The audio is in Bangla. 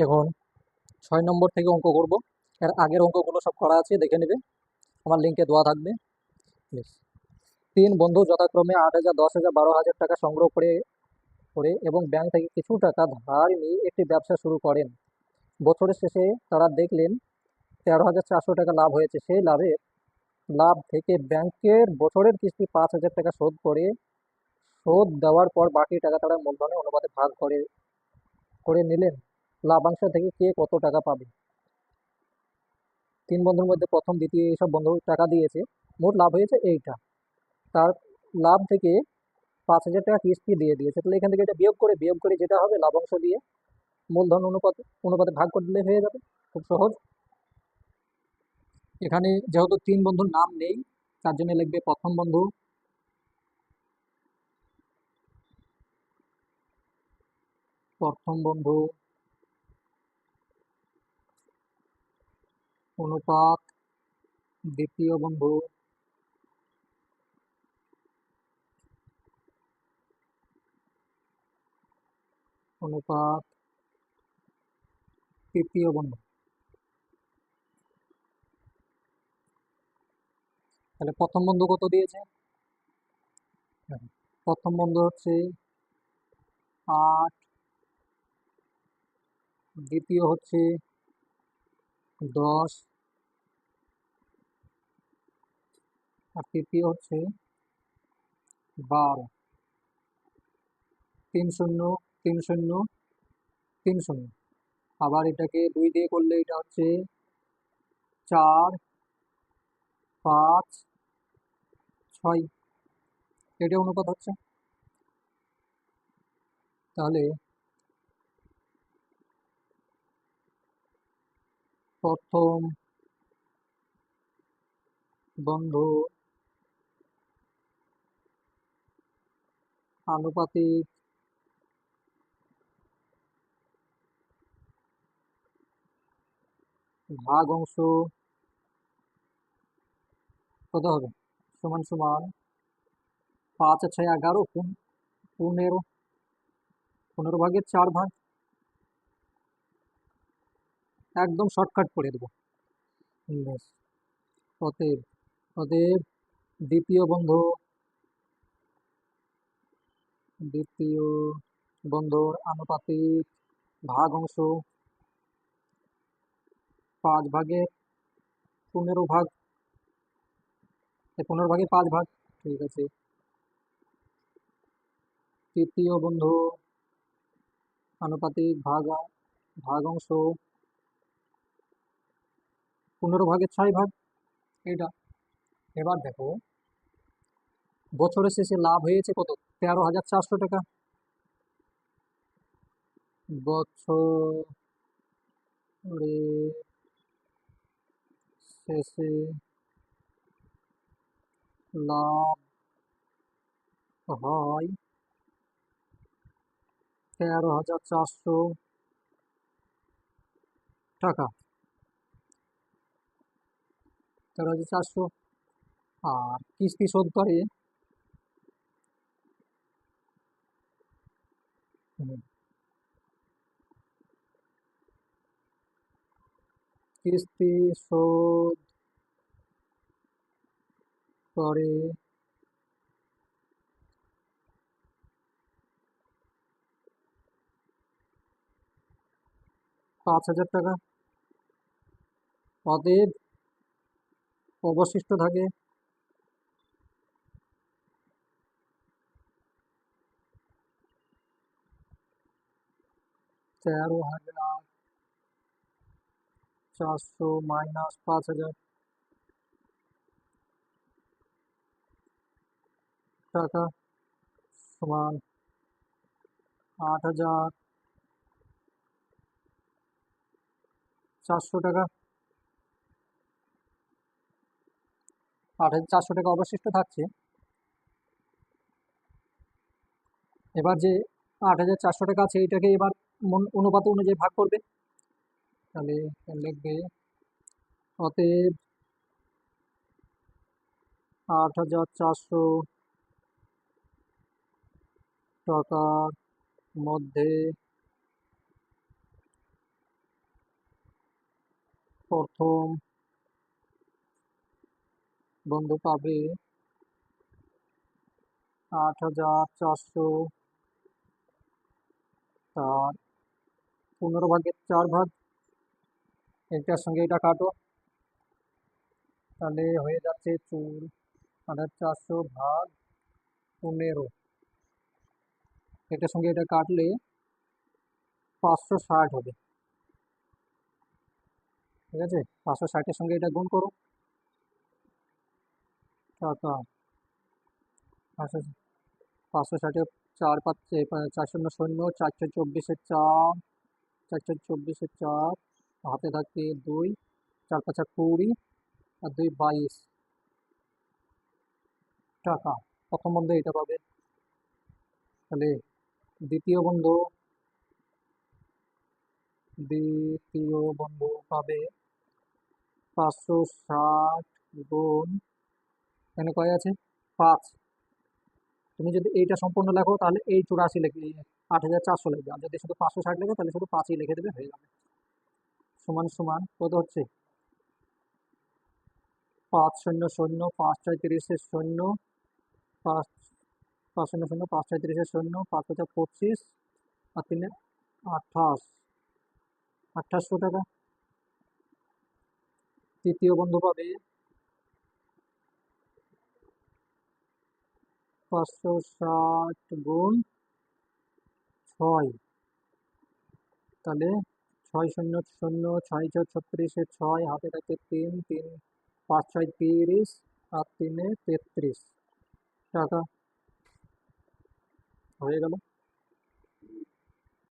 এখন 6 নম্বর থেকে অঙ্ক করব। এর আগের অঙ্কগুলো সব করা আছে, দেখে নেবে, আমার লিঙ্কে দেওয়া থাকবে। বেশ। 3 বন্ধু যথাক্রমে 8,000, 10,000, 12,000 টাকা সংগ্রহ করে করে এবং ব্যাংক থেকে কিছু টাকা ধার নিয়ে একটি ব্যবসা শুরু করেন। বছরের শেষে তারা দেখলেন 13,400 টাকা লাভ হয়েছে। সেই লাভ থেকে ব্যাংকের বছরের কিস্তি 5,000 টাকা শোধ দেওয়ার পর বাকি টাকা তারা মূলধনের অনুপাতে ভাগ করে করে নিলেন। লাভাংশ থেকে কে কত টাকা পাবে? 3 বন্ধুর মধ্যে প্রথম, দ্বিতীয় এইসব বন্ধু টাকা দিয়েছে, মোট লাভ হয়েছে এইটা। তার লাভ থেকে 5,000 টাকা কিস্তি দিয়ে দিয়েছে, তাহলে এখান থেকে এটা বিয়োগ করে যেটা হবে লাভাংশ দিয়ে মূলধন অনুপাতে অনুপাতে ভাগ করে দিলে হয়ে যাবে। খুব সহজ। এখানে যেহেতু 3 বন্ধুর নাম নেই, তার জন্য লিখবে প্রথম বন্ধু অনুপাত দ্বিতীয় বন্ধু অনুপাত তৃতীয় বন্ধু। তাহলে প্রথম বন্ধু কত দিয়েছে? দেখো, প্রথম বন্ধু হচ্ছে 8, দ্বিতীয় হচ্ছে 10, আর তৃতীয় হচ্ছে 12। 3 শূন্য, 3 শূন্য, 3 শূন্য। আবার এটাকে 2 দিয়ে করলে এটা হচ্ছে 4, 5, 6, এটা অনুপাত হচ্ছে। তাহলে প্রথম বন্ধু আনুপাতিক ভাগ অংশ কত হবে? সমান সমান 5 আর 6, 11, 15, 15 ভাগের 4 ভাগ। একদম শর্টকাট করে দেবো। ব্যাস। অতএব অতএব দ্বিতীয় বন্ধু দ্বিতীয় বন্ধুর আনুপাতিক ভাগ অংশ 5 ভাগের 15 ভাগ, 15 ভাগের 5 ভাগ। ঠিক আছে। তৃতীয় বন্ধু আনুপাতিক ভাগ অংশ 15 ভাগের 6 ভাগ, এটা। এবার দেখো, বছরের শেষে লাভ হয়েছে কত? 13,400 টাকা। বছরের শেষে লাভ হয় 13,400 টাকা। 13,400। আর কিস্তি শোধ করে, হুম, কিস্তি শোধ করে 5,000 টাকা। অতএব অবশিষ্ট থাকে 13,400 মাইনাস 5,000 টাকা সমান 8,400 টাকা। 8,400 টাকা অবশিষ্ট থাকছে। এবার যে 8,400 টাকা আছে, এটাকে এবার অনুপাত অনুযায়ী ভাগ করবে। তাহলে লিখবে অতএব 8,400 টাকার মধ্যে প্রথম বন্ধু পাবে 8,400, তার 15/4 এটার সঙ্গে এটা কাটো, তাহলে হয়ে যাচ্ছে 8,400/15। এটার সঙ্গে এটা কাটলে 560 হবে। ঠিক আছে, 560-এর সঙ্গে এটা গুণ করো। টাকা 560, 4 5 4 শূন্য শূন্য, 424-4, 424-4, হাতে থাকে 2, 4 5 20, আর 2 22 টাকা। প্রথম বন্ধু এটা পাবে। তাহলে দ্বিতীয় বন্ধু দ্বিতীয় বন্ধু পাবে 560 গুণ, এখানে কয় আছে 5। তুমি যদি এইটা সম্পূর্ণ লেখো তাহলে এই 84 লিখে 8,400 লিখবে, আর যদি শুধু 560 লেখো তাহলে শুধু 5ই লিখে দেবে, হয়ে যাবে। সমান সমান কত হচ্ছে? 500, 5 4 30-0, 5 500, 5 4 30-0, 5 5 25, আর 3 28, 2800 টাকা। তৃতীয় বন্ধু পাবে 560 গুণ 6, তাহলে 6 0 0, 6 4 36, হাতে থাকে 3, 3 5 6 30, আর 3 33 টাকা, হয়ে গেল।